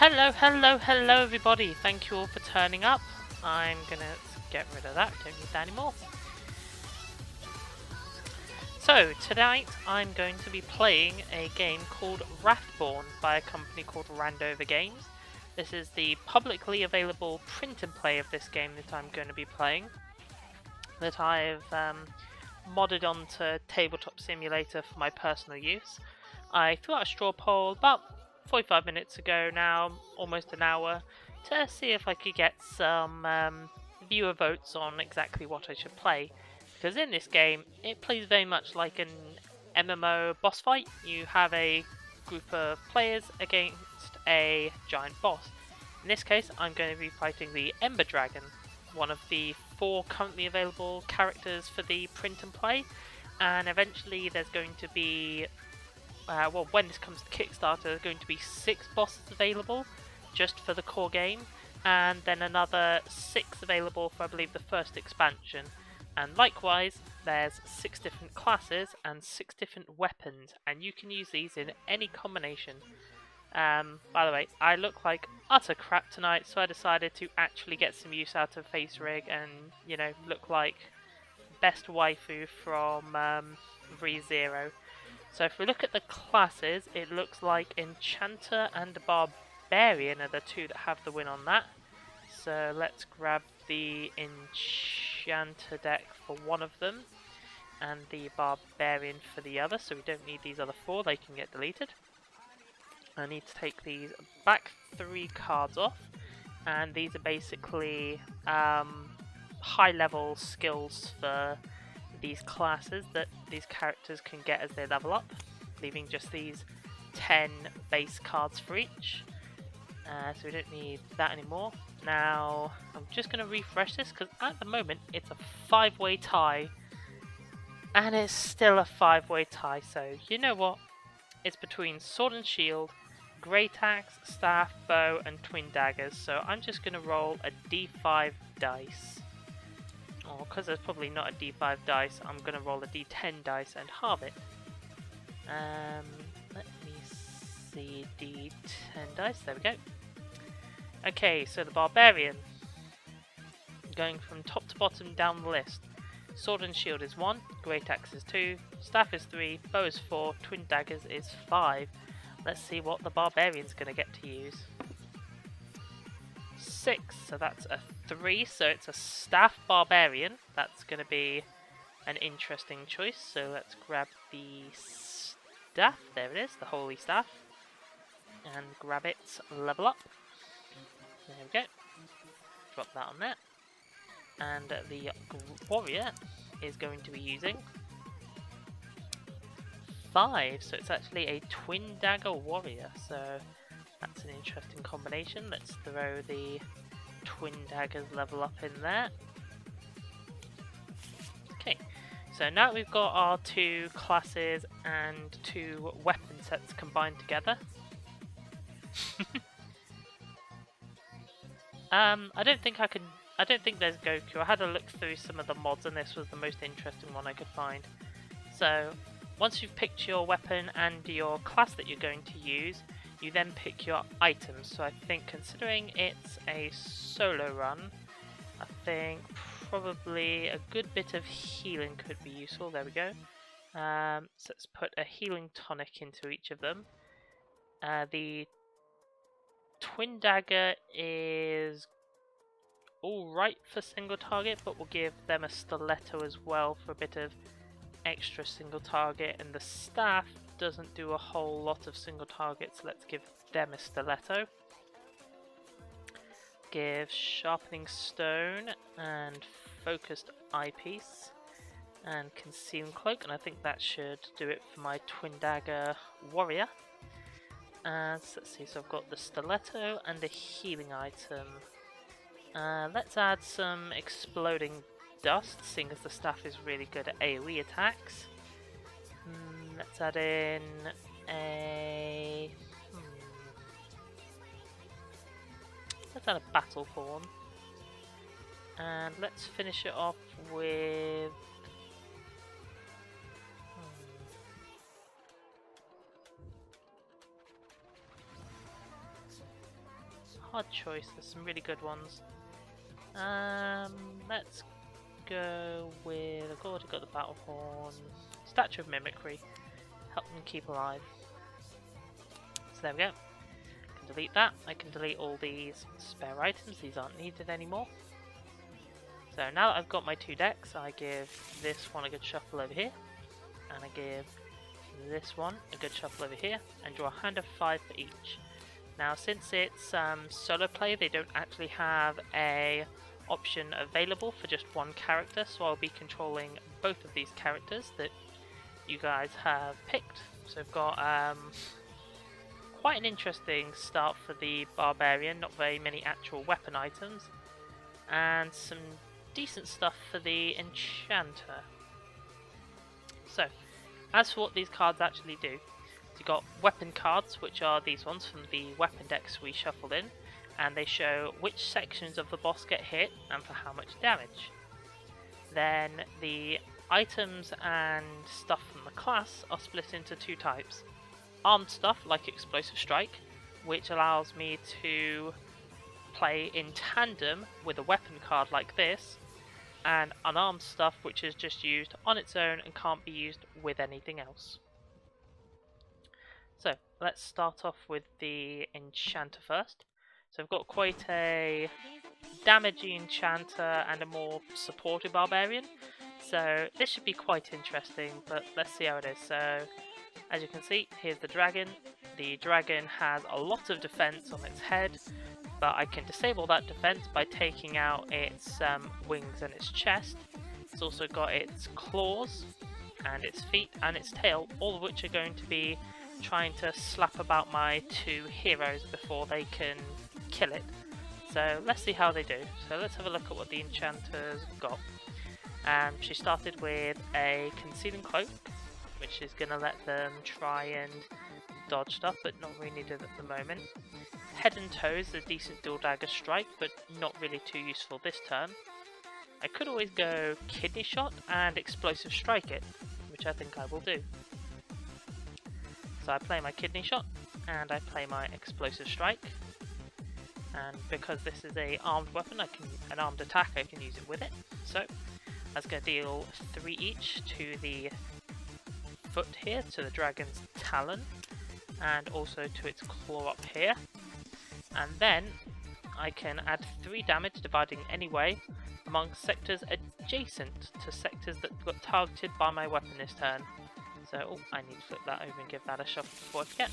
Hello everybody. Thank you all for turning up. I'm gonna get rid of that, don't need that anymore. So, tonight I'm going to be playing a game called Wrathborne by a company called Randover Games. This is the publicly available print and play of this game that I'm going to be playing, that I've modded onto Tabletop Simulator for my personal use. I threw out a straw poll about 45 minutes ago now, almost an hour, to see if I could get some viewer votes on exactly what I should play. Because in this game, it plays very much like an MMO boss fight. You have a group of players against a giant boss. In this case, I'm going to be fighting the Ember Dragon, one of the 4 currently available characters for the print and play. And eventually there's going to be well, when this comes to Kickstarter, there's going to be 6 bosses available just for the core game, and then another 6 available for, I believe, the first expansion. And likewise, there's 6 different classes and 6 different weapons, and you can use these in any combination. By the way, I look like utter crap tonight, so I decided to actually get some use out of face rig and, you know, look like best waifu from ReZero. So if we look at the classes, it looks like Enchanter and Barbarian are the 2 that have the win on that. So let's grab the Enchanter deck for one of them, and the Barbarian for the other, so we don't need these other 4, they can get deleted. I need to take these back 3 cards off, and these are basically high level skills for these classes that these characters can get as they level up, leaving just these 10 base cards for each. So we don't need that anymore. Now I'm just going to refresh this because at the moment it's a 5-way tie, and it's still a 5-way tie, so you know what, it's between Sword and Shield, Great Axe, Staff, Bow and Twin Daggers. So I'm just going to roll a d5 dice. Or because there's probably not a d5 dice, I'm going to roll a d10 dice and halve it. Let me see, d10 dice, there we go. Okay, so the Barbarian, going from top to bottom down the list. Sword and Shield is 1, Great Axe is 2, Staff is 3, Bow is 4, Twin Daggers is 5. Let's see what the Barbarian's going to get to use. 6, so that's a 3, so it's a Staff Barbarian. That's going to be an interesting choice, so let's grab the Staff, there it is, the Holy Staff, and grab its level up. There we go, drop that on there, and the Warrior is going to be using 5, so it's actually a Twin Dagger Warrior, so that's an interesting combination. Let's throw the Twin Daggers level up in there. Okay, so now we've got our 2 classes and 2 weapon sets combined together. I don't think there's Goku. I had a look through some of the mods and this was the most interesting one I could find. So once you've picked your weapon and your class that you're going to use, you then pick your items. So I think, considering it's a solo run, I think probably a good bit of healing could be useful. There we go. So let's put a healing tonic into each of them. The Twin Dagger is alright for single target, but we'll give them a Stiletto as well for a bit of extra single target, and the Staff doesn't do a whole lot of single targets, so let's give them a Stiletto. Give Sharpening Stone and Focused Eyepiece and Concealing Cloak, and I think that should do it for my Twin Dagger Warrior. And so let's see, so I've got the Stiletto and a healing item. Let's add some Exploding Dust, seeing as the Staff is really good at AoE attacks. Let's add in a... let's add a Battle Thorn. And let's finish it off with... hard choice. There's some really good ones. Let's go with... I've already got the Battle Horn. Statue of Mimicry. Help them keep alive. So there we go. I can delete that. I can delete all these spare items. These aren't needed anymore. So now that I've got my 2 decks, I give this one a good shuffle over here. And I give this one a good shuffle over here. And draw a hand of 5 for each. Now since it's solo play, they don't actually have a option available for just one character. So I'll be controlling both of these characters that you guys have picked. So I've got quite an interesting start for the Barbarian, not very many actual weapon items, and some decent stuff for the Enchanter. So, as for what these cards actually do, you've got weapon cards, which are these ones from the weapon decks we shuffled in, and they show which sections of the boss get hit and for how much damage. Then the items and stuff from the class are split into 2 types. Armed stuff like Explosive Strike, which allows me to play in tandem with a weapon card like this, and unarmed stuff which is just used on its own and can't be used with anything else. So let's start off with the Enchanter first. So I've got quite a damaging Enchanter and a more supportive Barbarian. So this should be quite interesting, but let's see how it is. So as you can see, here's the dragon. The dragon has a lot of defense on its head, but I can disable that defense by taking out its wings and its chest. It's also got its claws and its feet and its tail, all of which are going to be trying to slap about my 2 heroes before they can kill it. So let's see how they do. So let's have a look at what the Enchanter's got. She started with a Concealing Cloak, which is going to let them try and dodge stuff, but not really needed at the moment. Head and Toes, a decent dual dagger strike, but not really too useful this turn. I could always go Kidney Shot and Explosive Strike it, which I think I will do. So I play my Kidney Shot, and I play my Explosive Strike. And because this is an armed weapon, an armed attack, I can use it with it. So that's going to deal 3 each to the foot here, to the dragon's talon, and also to its claw up here. And then I can add 3 damage, dividing any way among sectors adjacent to sectors that got targeted by my weapon this turn. So I need to flip that over and give that a shuffle before I forget.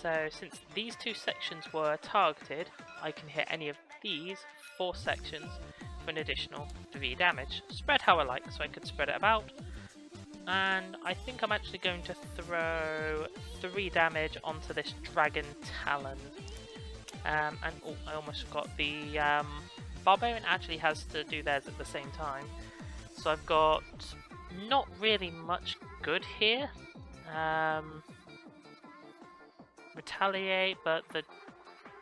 So since these 2 sections were targeted, I can hit any of these 4 sections for an additional 3 damage. Spread how I like, so I could spread it about. And I think I'm actually going to throw 3 damage onto this dragon talon. And I almost forgot, the Barbarian actually has to do theirs at the same time. So I've got not really much good here. Retaliate, but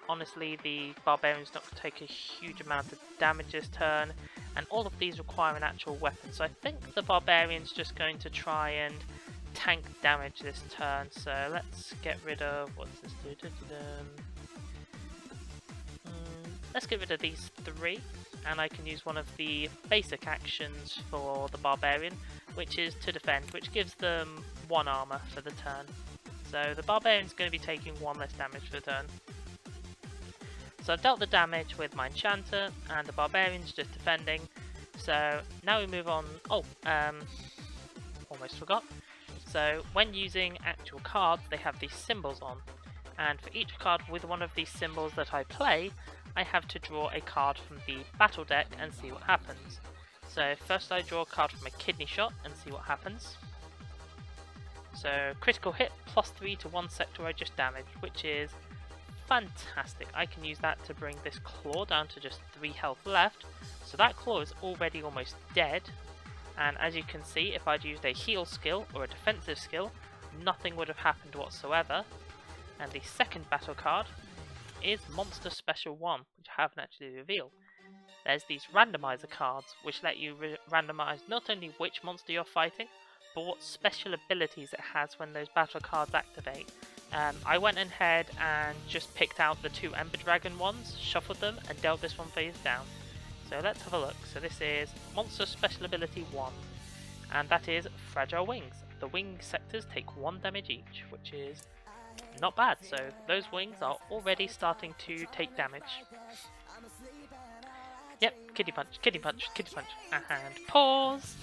honestly the Barbarian's not going to take a huge amount of damage this turn, and all of these require an actual weapon, so I think the Barbarian's just going to try and tank damage this turn. So let's get rid of, what's this do? Let's get rid of these 3, and I can use one of the basic actions for the Barbarian, which is to defend, which gives them 1 armor for the turn. So the Barbarian's going to be taking 1 less damage for the turn. So I've dealt the damage with my Enchanter, and the Barbarian's just defending. So now we move on. Almost forgot. So when using actual cards, they have these symbols on, and for each card with one of these symbols that I play, I have to draw a card from the battle deck and see what happens. So first I draw a card from a Kidney Shot and see what happens. So critical hit, +3 to 1 sector I just damaged, which is fantastic. I can use that to bring this claw down to just 3 health left. So that claw is already almost dead. And as you can see, if I'd used a heal skill or a defensive skill, nothing would have happened whatsoever. And the second battle card is Monster Special 1, which I haven't actually revealed. There's these randomizer cards, which let you randomize not only which monster you're fighting, but what special abilities it has when those battle cards activate. I went ahead and just picked out the 2 Ember Dragon ones, shuffled them, and dealt this one face down. So let's have a look. So this is Monster Special Ability 1, and that is Fragile Wings. The wing sectors take 1 damage each, which is not bad. So those wings are already starting to take damage. Yep, kitty punch, kitty punch, kitty punch, and pause!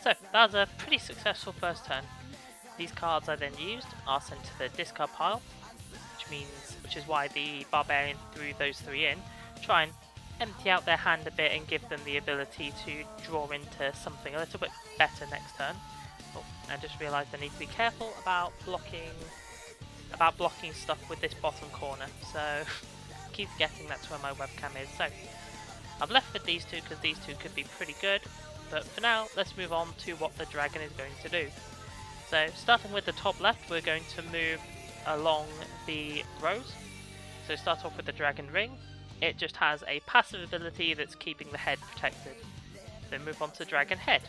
So that was a pretty successful first turn. These cards I then used are sent to the discard pile, which is why the Barbarian threw those 3 in, try and empty out their hand a bit and give them the ability to draw into something a little bit better next turn. Oh, I just realised I need to be careful about blocking stuff with this bottom corner, so keep forgetting that's where my webcam is. So I've left with these 2 because these 2 could be pretty good, but for now let's move on to what the dragon is going to do. So starting with the top left, we're going to move along the rows. So start off with the Dragon Ring. It just has a passive ability that's keeping the head protected. Then move on to Dragon Head.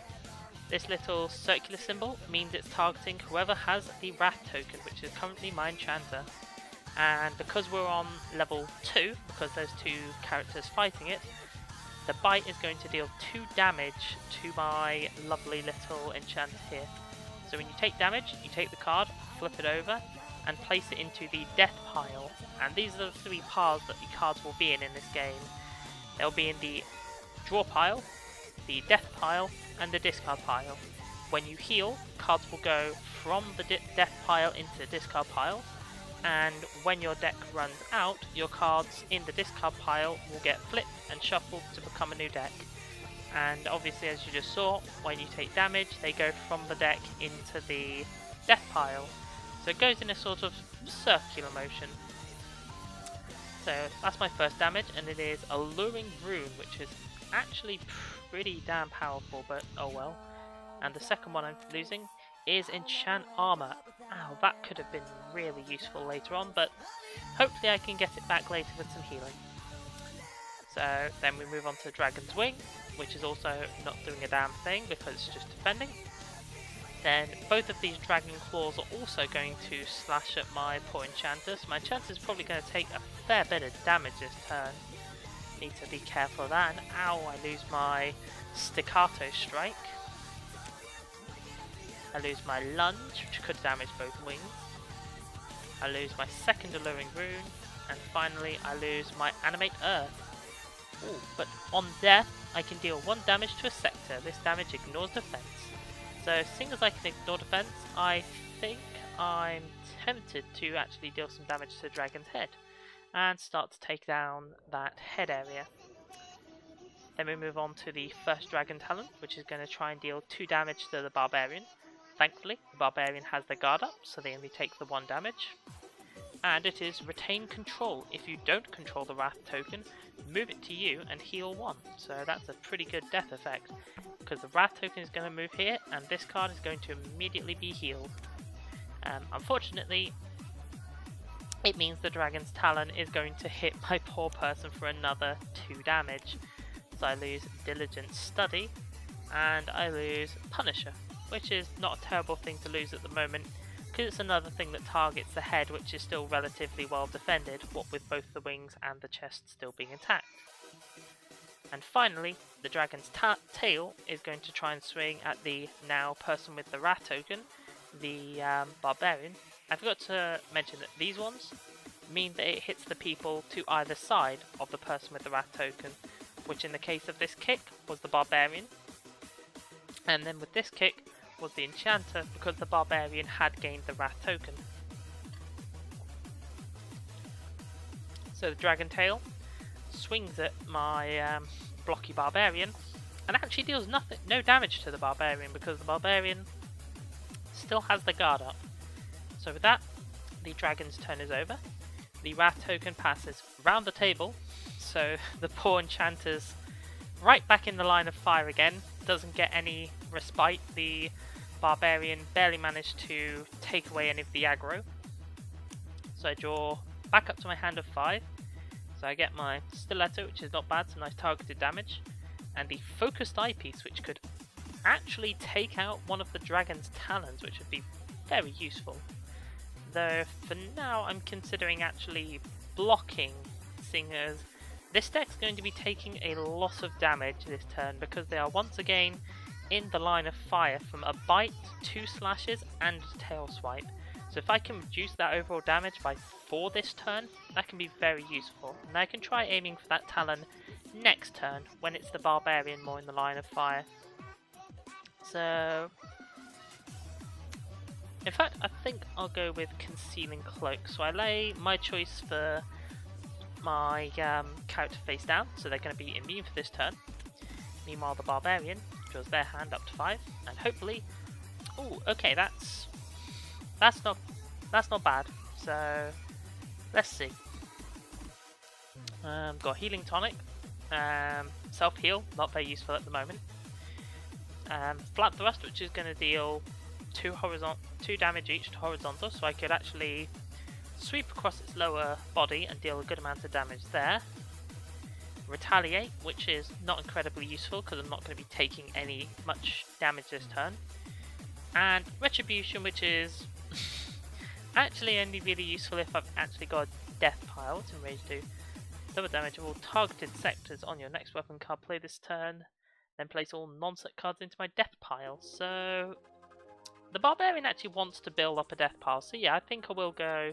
This little circular symbol means it's targeting whoever has the Wrath token, which is currently my enchanter. And because we're on level 2, because there's 2 characters fighting it, the bite is going to deal 2 damage to my lovely little enchanter here. So when you take damage, you take the card, flip it over, and place it into the death pile. And these are the 3 piles that the cards will be in this game. They'll be in the draw pile, the death pile, and the discard pile. When you heal, cards will go from the death pile into the discard pile, and when your deck runs out, your cards in the discard pile will get flipped and shuffled to become a new deck. And obviously, as you just saw, when you take damage, they go from the deck into the death pile. So it goes in a sort of circular motion. So that's my first damage, and it is Alluring Rune, which is actually pretty damn powerful, but oh well. And the second one I'm losing is Enchant Armor. Ow, that could have been really useful later on, but hopefully I can get it back later with some healing. So then we move on to Dragon's Wing, which is also not doing a damn thing because it's just defending. Then both of these Dragon Claws are also going to slash at my poor enchanter, so my enchanter is probably going to take a fair bit of damage this turn. Need to be careful of that, and ow, I lose my Staccato Strike. I lose my Lunge, which could damage both wings. I lose my second Alluring Rune, and finally I lose my Animate Earth. Ooh, but on death, I can deal 1 damage to a sector. This damage ignores defense. So, seeing as I can ignore defense, I think I'm tempted to actually deal some damage to the Dragon's Head and start to take down that head area. Then we move on to the first Dragon Talon, which is going to try and deal 2 damage to the Barbarian. Thankfully, the Barbarian has the guard up, so they only take the 1 damage. And it is Retain Control. If you don't control the Wrath token, move it to you and heal 1. So that's a pretty good death effect, because the Wrath token is going to move here, and this card is going to immediately be healed. Unfortunately, it means the Dragon's Talon is going to hit my poor person for another 2 damage. So I lose Diligent Study, and I lose Punisher, which is not a terrible thing to lose at the moment, because it's another thing that targets the head, which is still relatively well defended, what with both the wings and the chest still being intact. And finally, the Dragon's Tail is going to try and swing at the now person with the Wrath token, the Barbarian. I forgot to mention that these ones mean that it hits the people to either side of the person with the Wrath token, which in the case of this kick was the Barbarian, and then with this kick was the Enchanter, because the Barbarian had gained the Wrath token. So the Dragon Tail swings at my blocky Barbarian and actually deals no damage to the Barbarian, because the Barbarian still has the guard up. So with that, the Dragon's turn is over. The Wrath token passes round the table, so the poor Enchanter's right back in the line of fire again, doesn't get any respite. The Barbarian barely managed to take away any of the aggro. So I draw back up to my hand of 5. So I get my Stiletto, which is not bad, some nice targeted damage, and the Focused Eyepiece, which could actually take out one of the dragon's talons, which would be very useful. Though for now I'm considering actually blocking, seeing as this deck's going to be taking a lot of damage this turn because they are once again in the line of fire from a bite, 2 slashes and a tail swipe. So if I can reduce that overall damage by 4 this turn, that can be very useful. And I can try aiming for that talon next turn when it's the barbarian more in the line of fire. So in fact, I think I'll go with Concealing Cloak. So I lay my choice for my character face down, so they're going to be immune for this turn. Meanwhile, the Barbarian draws their hand up to 5, and hopefully... Oh, okay, that's not bad. So let's see. Got Healing Tonic, Self-Heal, not very useful at the moment. Flat Thrust, which is going to deal 2 damage each to horizontal, so I could actually sweep across its lower body and deal a good amount of damage there. Retaliate, which is not incredibly useful because I'm not going to be taking much damage this turn. And Retribution, which is actually only really useful if I've actually got a death pile to Rage do. Double damage of all targeted sectors on your next weapon card play this turn, then place all non-set cards into my death pile. So the Barbarian actually wants to build up a death pile, so yeah, I think I will go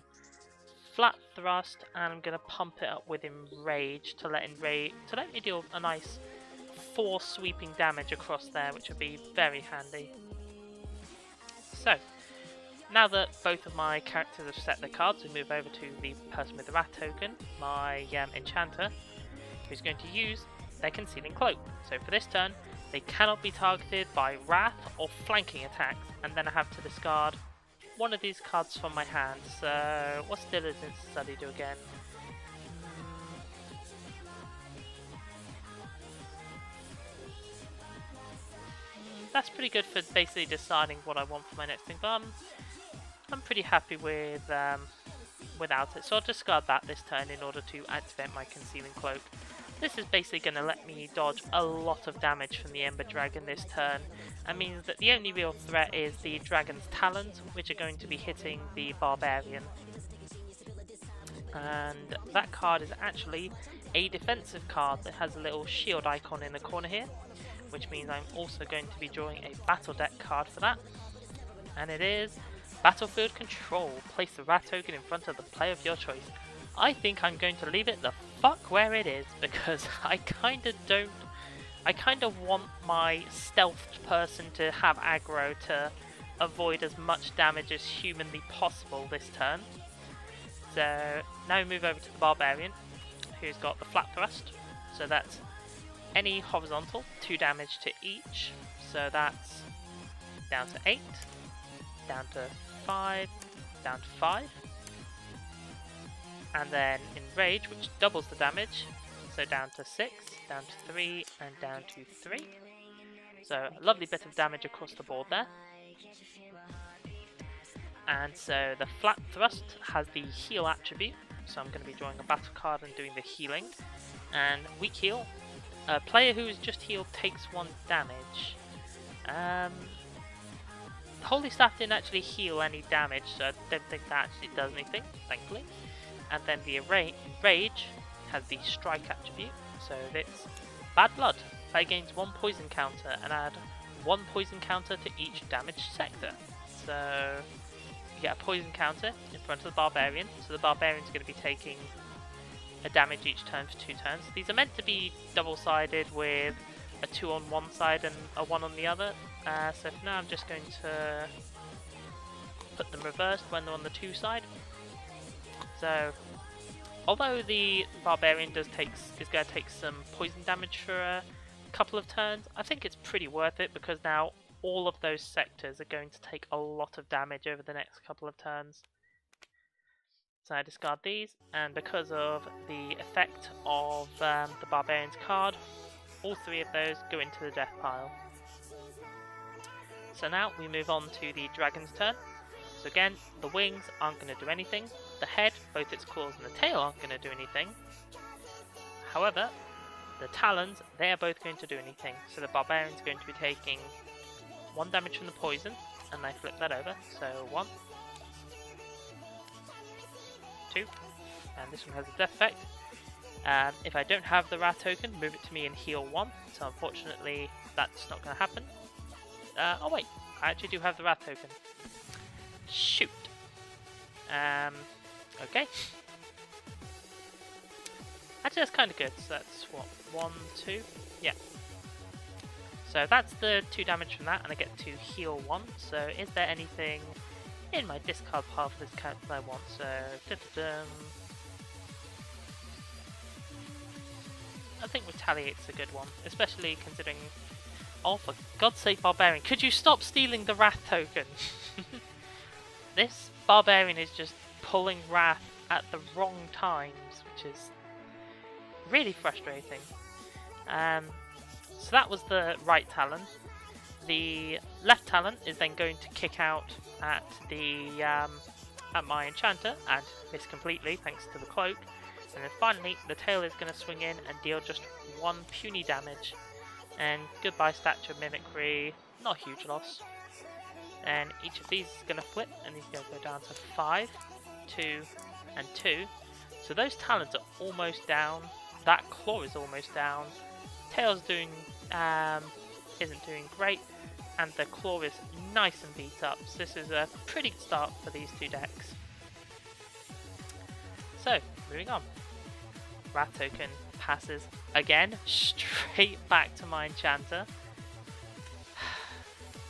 Flat Thrust, and I'm going to pump it up with Enrage to let me deal a nice 4 sweeping damage across there, which would be very handy. So, now that both of my characters have set their cards, we move over to the person with the Wrath token, my Enchanter, who's going to use their Concealing Cloak. So for this turn, they cannot be targeted by Wrath or flanking attacks, and then I have to discard one of these cards from my hand. So what's Diligent Study do again? That's pretty good for basically deciding what I want for my next thing, but I'm pretty happy with without it. So I'll discard that this turn in order to activate my Concealing Cloak. This is basically going to let me dodge a lot of damage from the Ember Dragon this turn, and means that the only real threat is the Dragon's Talons, which are going to be hitting the Barbarian. And that card is actually a defensive card that has a little shield icon in the corner here, which means I'm also going to be drawing a Battle Deck card for that. And it is Battlefield Control. Place the Wrath token in front of the player of your choice. I think I'm going to leave it the fuck where it is, because I kind of want my stealthed person to have aggro to avoid as much damage as humanly possible this turn. So now we move over to the Barbarian, who's got the Flat Thrust. So that's any horizontal, 2 damage to each. So that's down to 8, down to 5, down to 5. And then Enrage, which doubles the damage, so down to 6, down to 3, and down to 3. So a lovely bit of damage across the board there. And so the Flat Thrust has the Heal attribute, so I'm going to be drawing a battle card and doing the healing. And Weak Heal, a player who is just healed takes 1 damage. The Holy Staff didn't actually heal any damage, so I don't think that actually does anything, thankfully. And then the Rage has the Strike attribute, so it's Bad Blood. Play gains 1 poison counter and add 1 poison counter to each damaged sector. So you get a poison counter in front of the Barbarian, so the Barbarian's going to be taking a damage each turn for 2 turns. These are meant to be double-sided with a 2 on one side and a 1 on the other, so for now I'm just going to put them reversed when they're on the 2 side. So, although the Barbarian is going to take some poison damage for a couple of turns, I think it's pretty worth it because now all of those sectors are going to take a lot of damage over the next couple of turns. So I discard these, and because of the effect of the Barbarian's card, all 3 of those go into the death pile. So now we move on to the Dragon's turn. So again, the wings aren't going to do anything. The head, both its claws and the tail aren't going to do anything. However, the talons, they are both going to do anything. So the Barbarian's going to be taking 1 damage from the poison, and I flip that over. So 1, 2, and this one has a death effect. If I don't have the Wrath token, move it to me and heal 1. So unfortunately, that's not going to happen. Oh wait, I actually do have the Wrath token. Shoot. Okay. Actually, that's kind of good. So that's what, 1, 2, yeah. So that's the 2 damage from that, and I get to heal 1. So is there anything in my discard pile for this character I want? So I think Retaliate's a good one, especially considering... Oh, for God's sake, Barbarian, could you stop stealing the Wrath token? This Barbarian is just pulling Wrath at the wrong times, which is really frustrating. So that was the right Talon. The left Talon is then going to kick out at the at my Enchanter and miss completely thanks to the cloak. And then finally, the tail is going to swing in and deal just 1 puny damage. And goodbye Statue of Mimicry, not a huge loss. And each of these is going to flip, and he's going to go down to 5, 2, and 2. So those Talons are almost down. That Claw is almost down. Tail's doing isn't doing great, and the Claw is nice and beat up. So this is a pretty good start for these 2 decks. So moving on. Wrath token passes again, straight back to my Enchanter.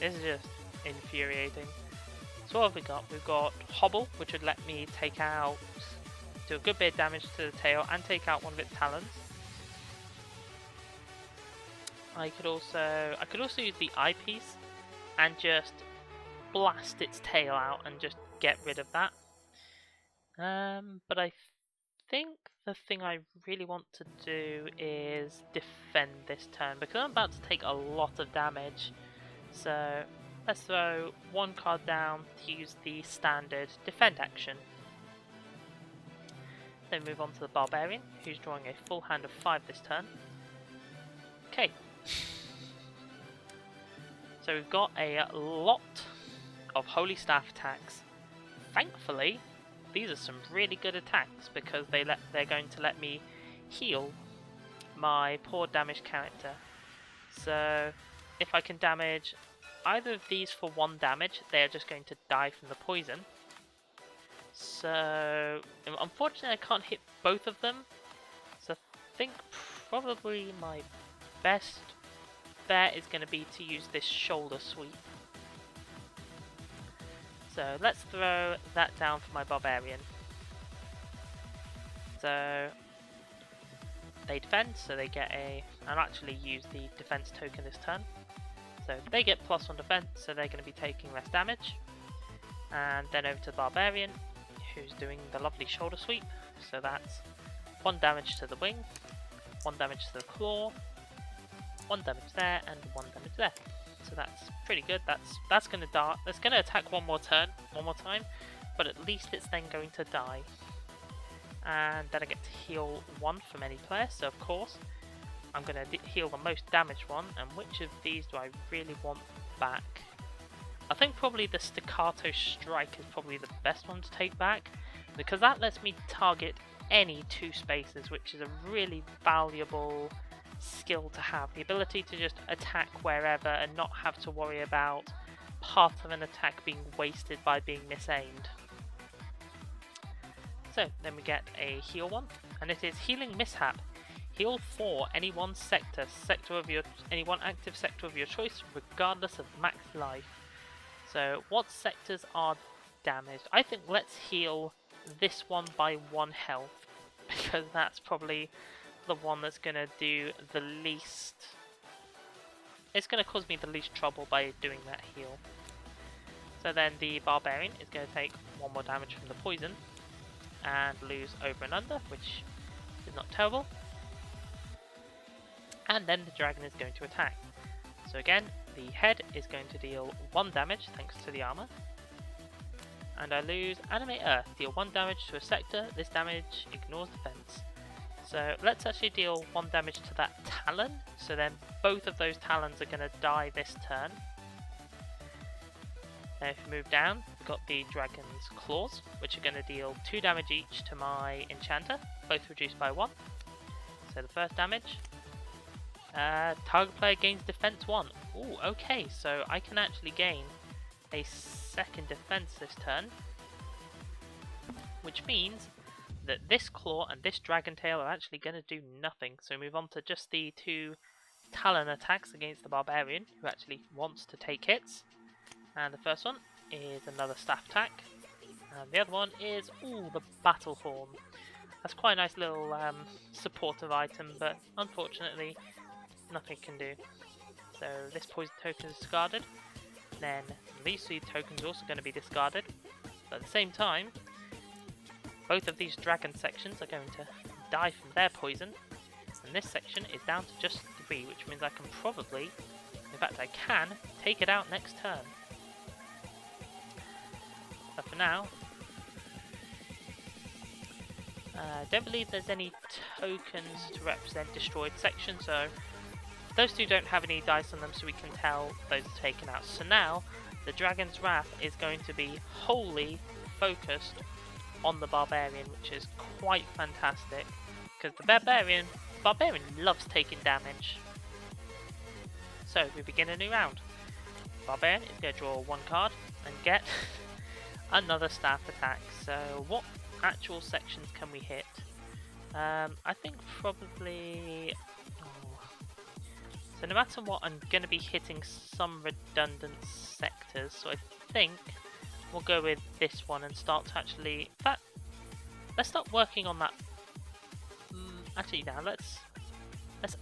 This is just infuriating. So what have we got? We've got Hobble, which would let me take out, do a good bit of damage to the tail and take out one of its talons. I could also use the eyepiece and just blast its tail out and just get rid of that. But I think the thing I really want to do is defend this turn, because I'm about to take a lot of damage. So let's throw 1 card down to use the standard defend action. Then move on to the Barbarian, who's drawing a full hand of 5 this turn. Okay. So we've got a lot of Holy Staff attacks. Thankfully, these are some really good attacks because they're going to let me heal my poor damaged character. So if I can damage either of these for 1 damage, they're just going to die from the poison. So unfortunately I can't hit both of them. So I think probably my best bet is going to be to use this shoulder sweep. So let's throw that down for my Barbarian. So they defend, so they get I'll actually use the defense token this turn. So they get +1 defense, so they're going to be taking less damage. And then over to the Barbarian, who's doing the lovely shoulder sweep. So that's 1 damage to the wing, 1 damage to the claw, 1 damage there, and 1 damage there. So that's pretty good. That's going to die. It's going to attack one more time, but at least it's then going to die. And then I get to heal 1 from any player. So of course, I'm going to heal the most damaged one. And which of these do I really want back? I think probably the Staccato Strike is probably the best one to take back, because that lets me target any 2 spaces, which is a really valuable skill to have. The ability to just attack wherever and not have to worry about part of an attack being wasted by being misaimed. So then we get a heal 1, and it is Healing Mishap. Heal 4 any one any one active sector of your choice, regardless of max life. So what sectors are damaged? I think let's heal this one by 1 health, because that's probably the one that's going to do the least... It's going to cause me the least trouble by doing that heal. So then the Barbarian is going to take 1 more damage from the poison and lose over and under, which is not terrible. And then the dragon is going to attack. So again, the head is going to deal 1 damage thanks to the armor. And I lose Animate Earth, deal 1 damage to a sector. This damage ignores defense. So let's actually deal 1 damage to that Talon. So then both of those Talons are going to die this turn. Now if we move down, we've got the Dragon's Claws, which are going to deal 2 damage each to my Enchanter, both reduced by 1. So the first damage, target player gains defense 1. Ooh, okay, so I can actually gain a second defense this turn, which means that this claw and this dragon tail are actually going to do nothing. So move on to just the 2 talon attacks against the barbarian, who actually wants to take hits. And the first one is another staff attack, and the other one is the battle horn. That's quite a nice little supportive item, but unfortunately nothing can do. So this poison token is discarded. Then these 3 tokens are also going to be discarded. But at the same time, both of these dragon sections are going to die from their poison. And this section is down to just 3, which means I can probably, in fact I can, take it out next turn. But for now, I don't believe there's any tokens to represent destroyed sections, so those 2 don't have any dice on them, so we can tell those are taken out. So now, the Dragon's Wrath is going to be wholly focused on the Barbarian, which is quite fantastic, because the Barbarian loves taking damage. So, we begin a new round. Barbarian is going to draw 1 card and get another staff attack. So, what actual sections can we hit? I think probably... So no matter what, I'm going to be hitting some redundant sectors, so I think we'll go with this one and start to actually... let's start working on that. Actually, now let's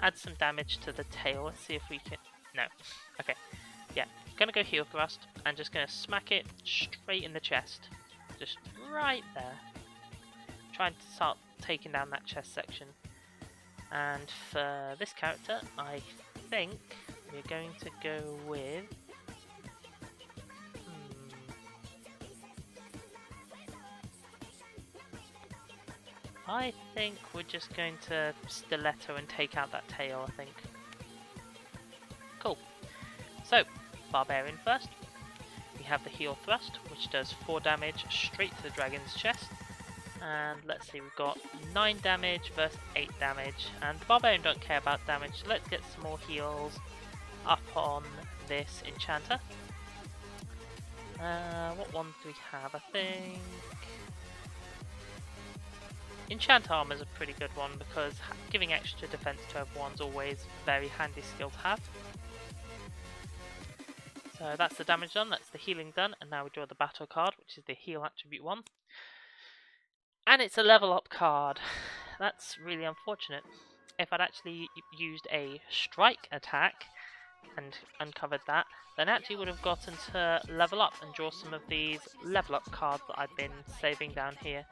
add some damage to the tail. Let's see if we can... No. Okay. Yeah. Gonna go Heel Thrust and just gonna smack it straight in the chest. Just right there. Trying to start taking down that chest section. And for this character, I think we're going to go with... I think we're just going to Stiletto and take out that tail, I think. Cool. So, Barbarian first. We have the Heel Thrust, which does 4 damage straight to the dragon's chest. And let's see, we've got 9 damage versus 8 damage. And the Barbarian don't care about damage, so let's get some more heals up on this Enchanter. What one do we have? I think... Enchant Armor is a pretty good one, because giving extra defense to everyone's always a very handy skill to have. So that's the damage done, that's the healing done, and now we draw the battle card, which is the heal attribute 1. And it's a level up card. That's really unfortunate. If I'd actually used a strike attack and uncovered that, then I actually would have gotten to level up and draw some of these level up cards that I've been saving down here.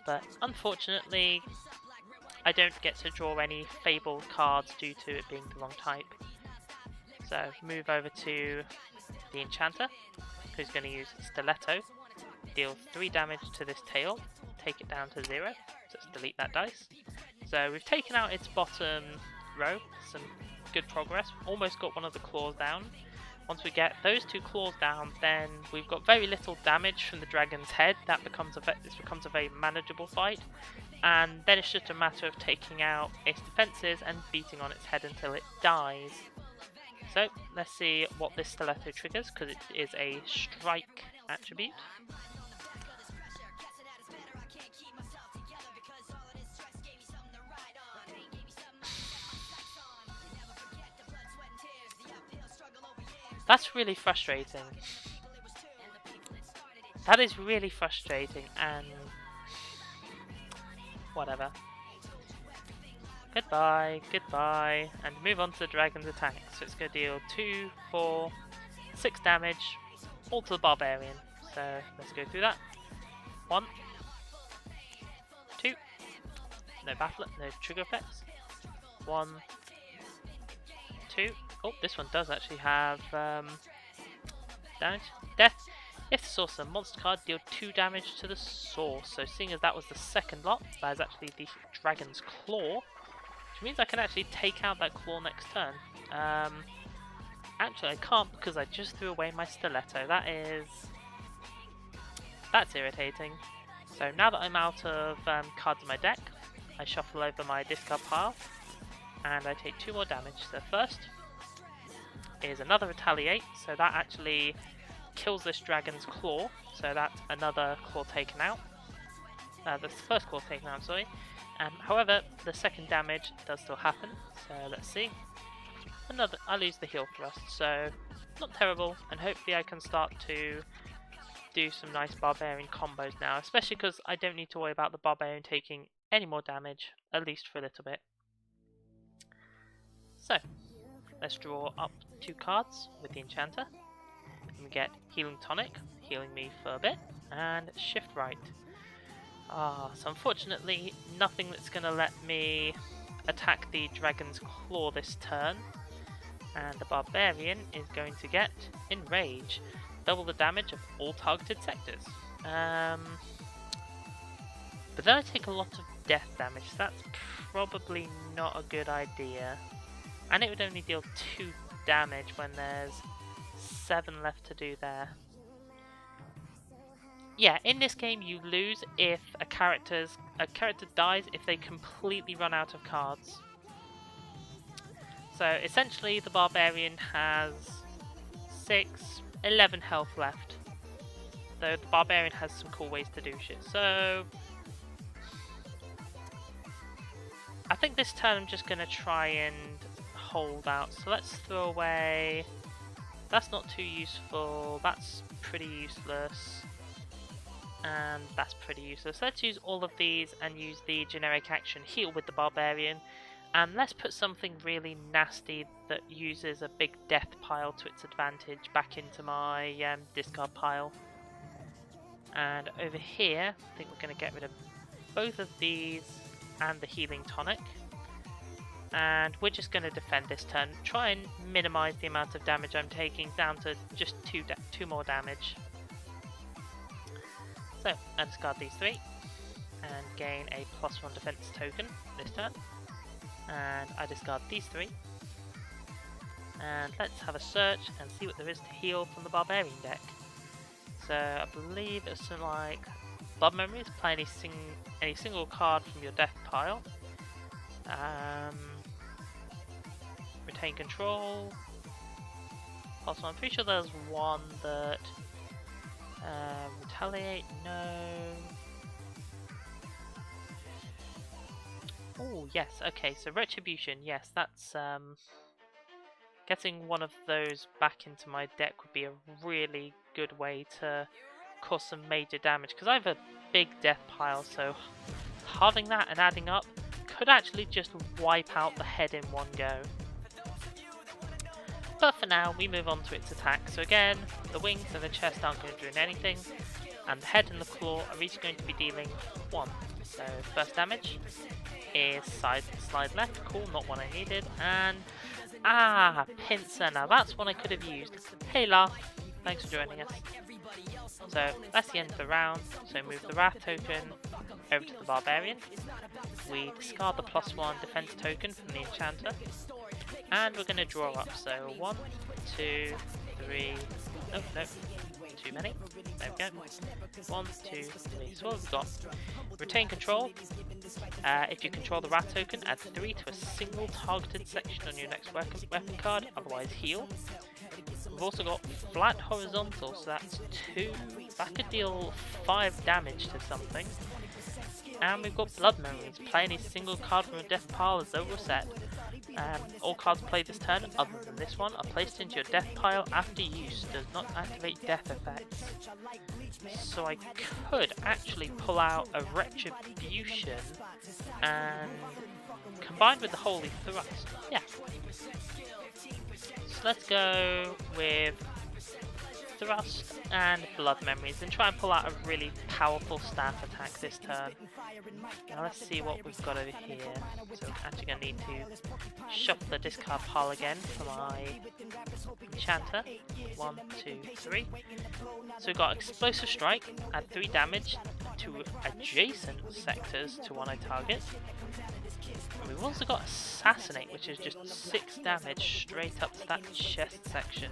But unfortunately, I don't get to draw any fabled cards due to it being the wrong type. So move over to the Enchanter, who's going to use Stiletto, deal 3 damage to this tail, take it down to 0, so let's delete that dice. So we've taken out its bottom row, some good progress, almost got one of the claws down. Once we get those 2 claws down, then we've got very little damage from the dragon's head. This becomes a very manageable fight, and then it's just a matter of taking out its defenses and beating on its head until it dies. So let's see what this Stiletto triggers, because it is a strike attribute. That's really frustrating. That is really frustrating, and whatever. Goodbye, goodbye, and move on to the dragon's attack. So it's going to deal 2, 4, 6 damage, all to the barbarian. So let's go through that. 1, 2, no battle, no trigger effects. 1, 2. Oh, this one does actually have damage. Death. If the sorcerer monster card, deal 2 damage to the source. So seeing as that was the second lot, that is actually the dragon's claw, which means I can actually take out that claw next turn. Actually, I can't because I just threw away my stiletto. That's irritating. So now that I'm out of cards in my deck, I shuffle over my discard pile, and I take 2 more damage. So first is another Retaliate, so that actually kills this dragon's claw, so that's another claw taken out. The first claw taken out, sorry. However, the second damage does still happen, so let's see. I lose the heal thrust, so not terrible, and hopefully I can start to do some nice barbarian combos now, especially because I don't need to worry about the barbarian taking any more damage, at least for a little bit. So, let's draw up 2 cards with the enchanter. We get Healing Tonic, healing me for a bit, and Shift Right. So unfortunately, nothing that's going to let me attack the Dragon's Claw this turn. And the Barbarian is going to get Enrage. Double the damage of all targeted sectors. But then I take a lot of death damage, so that's probably not a good idea. And it would only deal 2 damage when there's 7 left to do there. Yeah, in this game you lose if a character dies if they completely run out of cards. So essentially the Barbarian has 11 health left. Though the Barbarian has some cool ways to do shit. So I think this turn I'm just going to try and hold out. So let's throw away... That's not too useful, that's pretty useless. And that's pretty useless. Let's use all of these and use the generic action heal with the Barbarian. And let's put something really nasty that uses a big death pile to its advantage back into my discard pile. And over here, I think we're going to get rid of both of these and the Healing Tonic. And we're just going to defend this turn. Try and minimize the amount of damage I'm taking down to just 2 more damage. So, I discard these 3 and gain a +1 defense token this turn. And I discard these 3. And let's have a search and see what there is to heal from the Barbarian deck. So I believe it's something like Blood Memories, play any single card from your death pile. Retain control. Also, I'm pretty sure there's one that retaliate. No. Oh yes, okay. So retribution. Yes, that's getting one of those back into my deck would be a really good way to cause some major damage, because I have a big death pile, so halving that and adding up could actually just wipe out the head in one go. But for now, we move on to its attack. So again, the wings and the chest aren't going to do anything, and the head and the claw are each going to be dealing 1. So first damage is slide left, cool, not one I needed, and pincer, now that's one I could have used. Hey La, thanks for joining us. So that's the end of the round, so move the Wrath token over to the Barbarian. We discard the +1 defense token from the Enchanter, and we're going to draw up, so 1, 2, 3, oh no, too many, there we go, 1, 2, 3, so what have we got? Retain control. If you control the Wrath token, add 3 to a single targeted section on your next weapon card, otherwise heal. We've also got flat horizontal, so that's 2, that could deal 5 damage to something. And we've got Blood Memories, play any single card from a death pile as though reset. All cards played this turn, other than this one, are placed into your death pile after use, does not activate death effects. So I could actually pull out a Retribution and combined with the Holy Thrust. Yeah. So let's go with Thrust and Blood Memories and try and pull out a really powerful staff attack this turn. Now let's see what we've got over here. So we're actually going to need to shuffle the discard pile again for my Enchanter. 1, 2, 3. So we've got Explosive Strike, add 3 damage to adjacent sectors to one I target. And we've also got Assassinate, which is just 6 damage straight up to that chest section.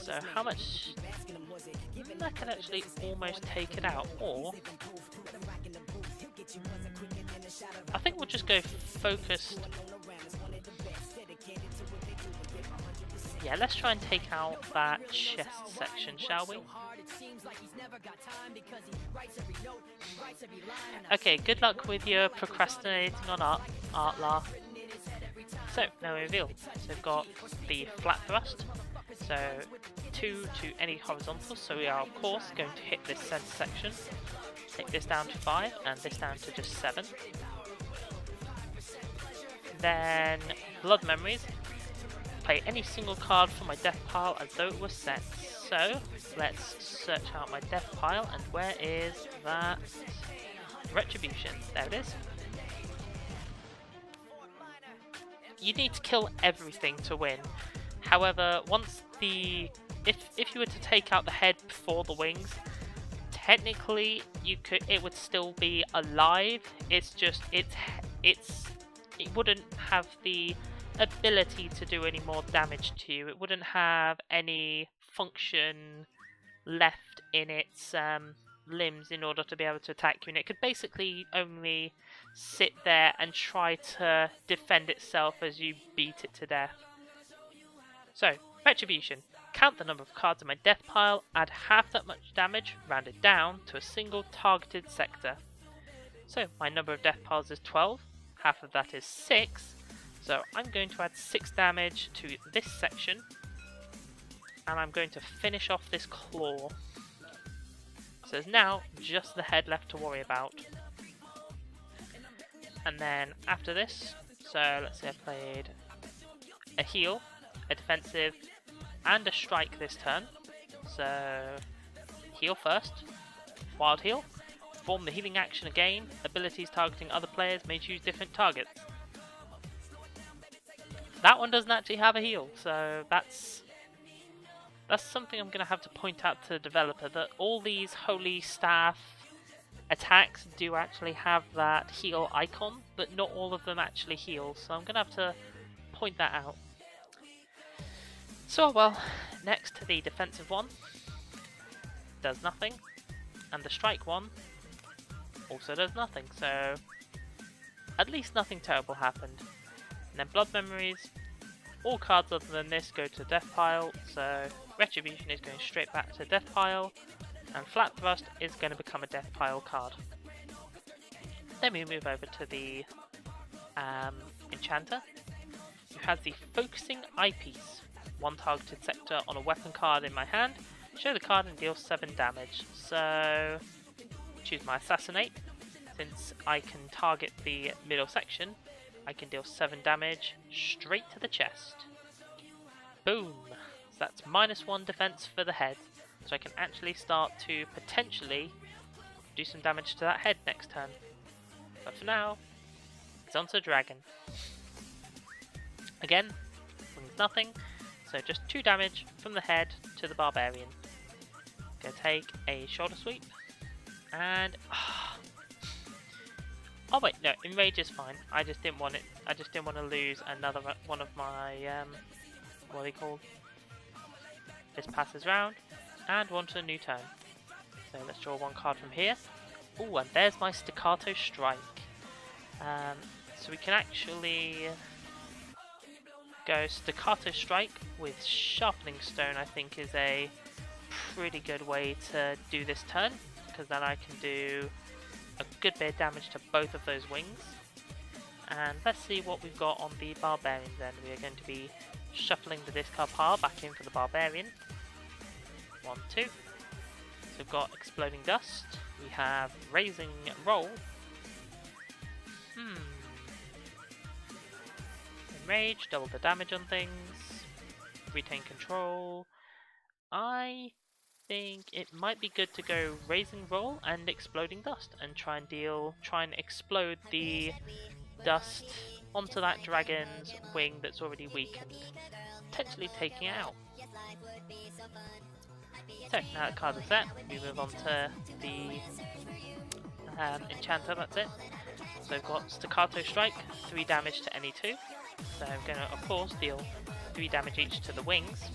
So how much... that can actually almost take it out, or... I think we'll just go focused. Yeah, let's try and take out that chest section, shall we? Okay, good luck with your procrastinating on Artlar. So, now we reveal. So we've got the Flat Thrust. So, 2 to any horizontal. So we are, of course, going to hit this center section. Take this down to 5 and this down to just 7. Then, Blood Memories. Play any single card from my death pile as though it was set. So, let's search out my death pile, and where is that? Retribution. There it is. You need to kill everything to win. However, once the... If you were to take out the head before the wings, technically it would still be alive. It's just it wouldn't have the ability to do any more damage to you. It wouldn't have any function left in its limbs in order to be able to attack you, and it could basically only sit there and try to defend itself as you beat it to death. So, Retribution. Count the number of cards in my death pile, add half that much damage, rounded down to a single targeted sector. So, my number of death piles is 12, half of that is 6, so I'm going to add 6 damage to this section, and I'm going to finish off this claw. So there's now just the head left to worry about. And then after this, so let's say I played a heal, a defensive, and a strike this turn. So heal first, wild heal, perform the healing action again, abilities targeting other players may choose different targets. That one doesn't actually have a heal, so that's something I'm going to have to point out to the developer, that all these Holy Staff attacks do actually have that heal icon, but not all of them actually heal, so I'm going to have to point that out. So, well, next the defensive one does nothing, and the strike one also does nothing, so at least nothing terrible happened. And then Blood Memories, all cards other than this go to death pile, so Retribution is going straight back to death pile, and Flat Thrust is going to become a death pile card. Then we move over to the Enchanter, who has the Focusing Eyepiece. One targeted sector on a weapon card in my hand, show the card and deal 7 damage. So, choose my Assassinate. Since I can target the middle section, I can deal 7 damage straight to the chest. Boom! So that's -1 defense for the head. So I can actually start to potentially do some damage to that head next turn. But for now, it's on to the dragon. Again, brings nothing. So just 2 damage from the head to the barbarian. Gonna take a shoulder sweep, and oh wait, no, enrage is fine. I just didn't want it. I just didn't want to lose another one of my what are they called? This passes round, and on to a new turn. So let's draw 1 card from here. Oh, and there's my Staccato Strike. So we can actually go Staccato Strike with Sharpening Stone. I think is a pretty good way to do this turn, because then I can do a good bit of damage to both of those wings. And let's see what we've got on the Barbarian then. We are going to be shuffling the discard pile back in for the Barbarian. 1, 2. So we've got Exploding Dust. We have Raising Roll. Enrage, double the damage on things. Retain control. I think it might be good to go Raising Roll and Exploding Dust and try and explode the dust onto that dragon's wing that's already weakened, potentially taking it out. So now that card is set, we move on to the enchanter. That's it. So I've got Staccato Strike, 3 damage to any 2. So I'm going to, of course, deal 3 damage each to the wings.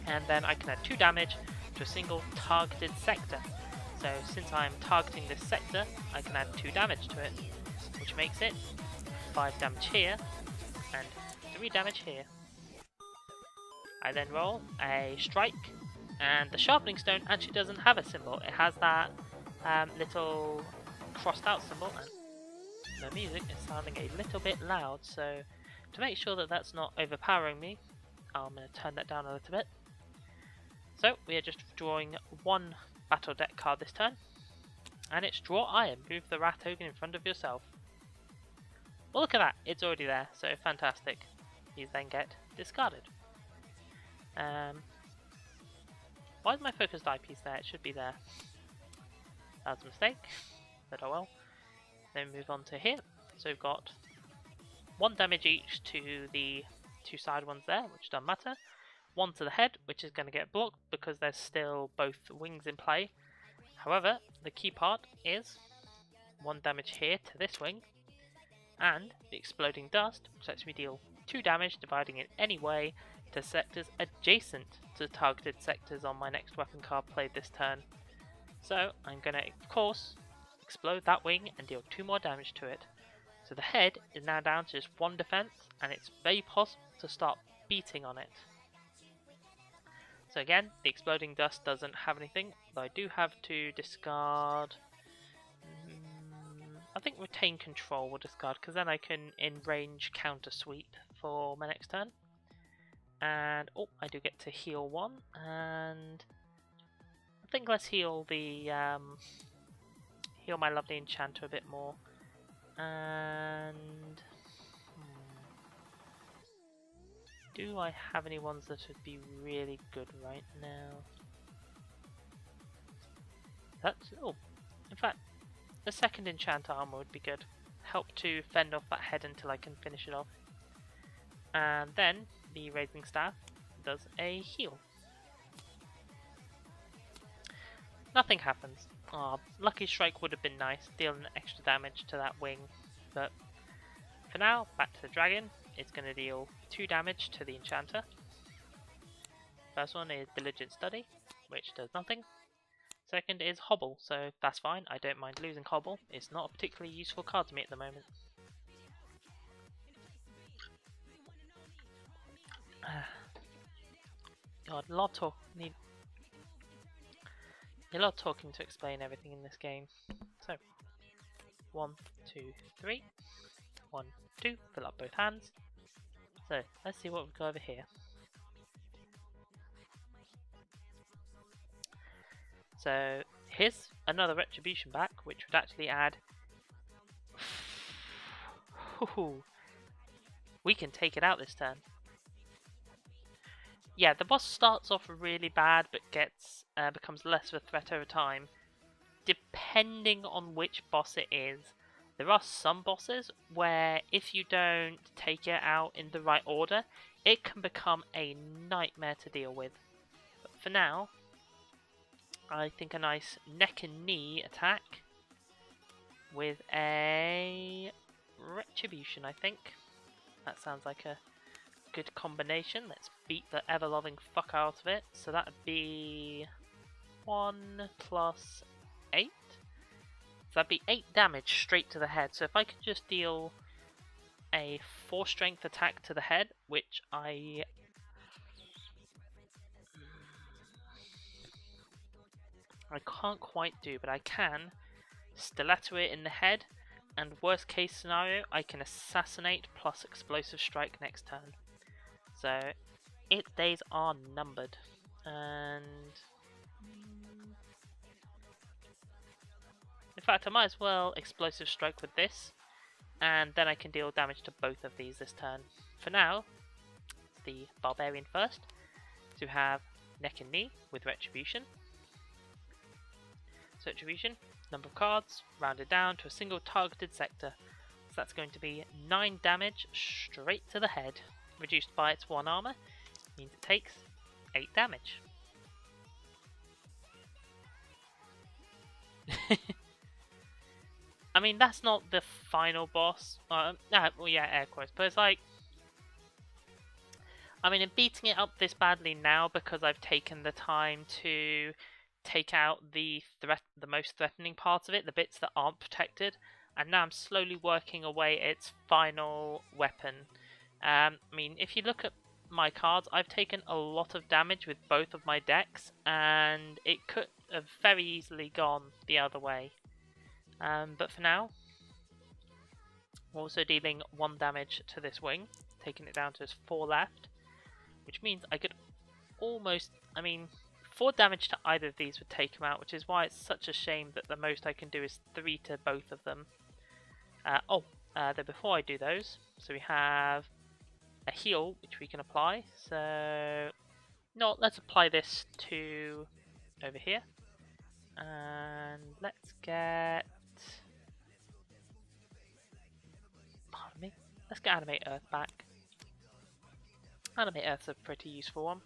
And then I can add 2 damage to a single targeted sector. So since I'm targeting this sector, I can add 2 damage to it, which makes it 5 damage here and 3 damage here. I then roll a strike, and the sharpening stone actually doesn't have a symbol. It has that little crossed out symbol, and the music is sounding a little bit loud, so to make sure that that's not overpowering me, I'm going to turn that down a little bit. So we are just drawing 1 battle deck card this turn, and it's Draw Iron. Move the rat token in front of yourself. Well, look at that, it's already there, so fantastic. These then get discarded. Why is my focused eyepiece there? It should be there. That was a mistake, but oh well. Then move on to here. So we've got 1 damage each to the 2 side ones there, which doesn't matter. 1 to the head, which is going to get blocked because there's still both wings in play. However, the key part is 1 damage here to this wing, and the Exploding Dust, which lets me deal 2 damage, dividing it any way to sectors adjacent to targeted sectors on my next weapon card played this turn. So I'm going to, of course, explode that wing and deal 2 more damage to it. So the head is now down to just 1 defense, and it's very possible to start beating on it. So again, the Exploding Dust doesn't have anything, though I do have to discard... I think Retain Control will discard, because then I can in range counter sweep for my next turn. And oh, I do get to heal 1, and I think let's heal the heal my lovely enchanter a bit more. And do I have any ones that would be really good right now? That's in fact, the second enchant armor would be good. Help to fend off that head until I can finish it off. And then the Raising Staff does a heal. Nothing happens. Lucky Strike would have been nice, dealing extra damage to that wing. But for now, back to the dragon. It's going to deal 2 damage to the enchanter. First one is Diligent Study, which does nothing. Second is Hobble, so that's fine. I don't mind losing Hobble. It's not a particularly useful card to me at the moment. God, a lot of talking to explain everything in this game. So, 1, 2, 3. 1, 2. Fill up both hands. So, let's see what we've got over here. So, here's another Retribution back, which would actually add... we can take it out this turn. Yeah, the boss starts off really bad, but becomes less of a threat over time, depending on which boss it is. There are some bosses where if you don't take it out in the right order, it can become a nightmare to deal with. But for now, I think a nice neck and knee attack with a Retribution, I think. That sounds like a good combination. Let's beat the ever-loving fuck out of it. So that would be 1 plus 8. So that'd be 8 damage straight to the head. So if I could just deal a 4 strength attack to the head, which I can't quite do, but I can stiletto it in the head, and worst case scenario, I can assassinate plus explosive strike next turn. So its days are numbered, and in fact I might as well explosive strike with this, and then I can deal damage to both of these this turn. For now, the barbarian first. So So we have neck and knee with retribution. So retribution, number of cards, rounded down to a single targeted sector. So that's going to be 9 damage straight to the head, reduced by its 1 armor, means it takes 8 damage. I mean, that's not the final boss. Well, yeah, air quotes, but it's like, I mean, I'm beating it up this badly now because I've taken the time to take out the most threatening parts of it, the bits that aren't protected, and now I'm slowly working away its final weapon. I mean, if you look at my cards, I've taken a lot of damage with both of my decks, and it could have very easily gone the other way. But for now, we're also dealing 1 damage to this wing, taking it down to 4 left, which means I could almost, I mean, 4 damage to either of these would take him out, which is why it's such a shame that the most I can do is 3 to both of them. Though before I do those, so we have a heal which we can apply. So, no, let's apply this to over here, and let's get, pardon me, let's get Animate Earth back. Animate Earth's a pretty useful one.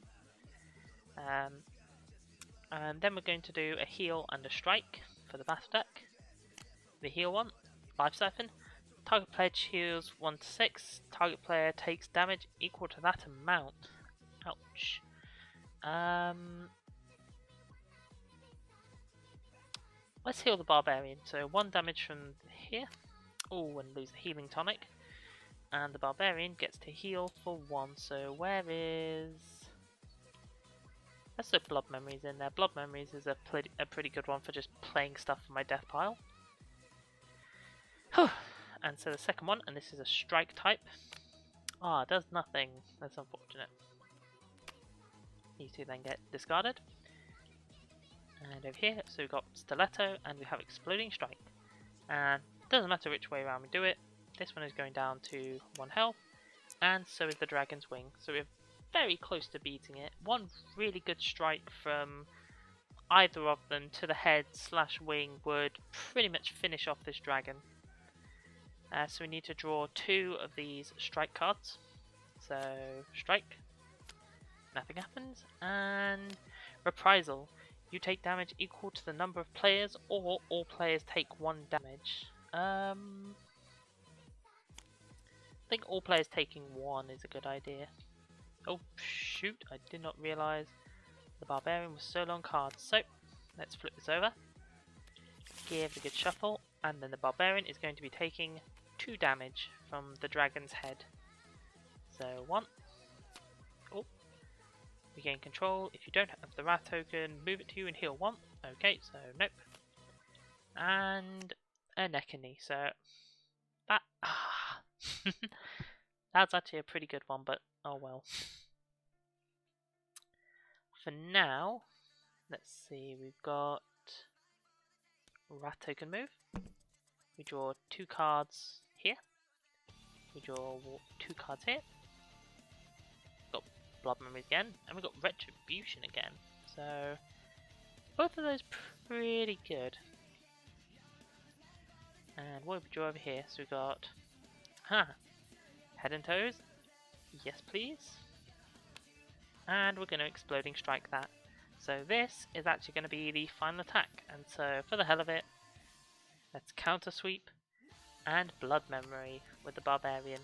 And then we're going to do a heal and a strike for the battle deck. The heal one, Life Siphon. Target player heals 1 to 6. Target player takes damage equal to that amount. Ouch. Let's heal the Barbarian. So 1 damage from here. Oh, and lose the healing tonic. And the Barbarian gets to heal for 1. So where is... Let's put Blood Memories in there. Blood Memories is a pretty good one for just playing stuff for my death pile. And so the second one, and this is a strike type. It does nothing. That's unfortunate. These two then get discarded. And over here, so we've got Stiletto and we have Exploding Strike. And it doesn't matter which way around we do it. This one is going down to 1 health, and so is the Dragon's Wing. So we're very close to beating it. 1 really good strike from either of them to the head / wing would pretty much finish off this dragon. So we need to draw 2 of these strike cards. So strike, nothing happens, and reprisal. You take damage equal to the number of players, or all players take 1 damage. I think all players taking 1 is a good idea. Oh shoot, I did not realise the Barbarian was so long cards. So let's flip this over, give it a good shuffle, and then the Barbarian is going to be taking 2 damage from the dragon's head. So 1. Oh, regain control. If you don't have the Wrath token, move it to you and heal 1. Okay, so nope. And a neck and knee. So that that's actually a pretty good one, but oh well. For now, let's see, we've got Wrath token move. We draw 2 cards here. We draw 2 cards here. Got Blood Memories again, and we've got Retribution again. So both of those pretty good. And what do we draw over here? So we've got Head and Toes. Yes, please. And we're going to Exploding Strike that. So this is actually going to be the final attack. And so for the hell of it, let's counter sweep and Blood Memory with the Barbarian.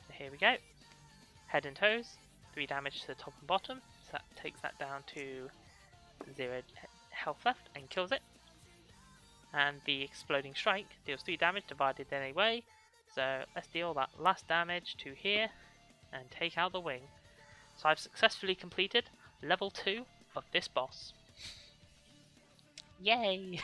So here we go. Head and Toes, 3 damage to the top and bottom. So that takes that down to 0 health left and kills it. And the Exploding Strike deals 3 damage divided anyway. So let's deal that last damage to here and take out the wing. So I've successfully completed level 2 of this boss. Yay!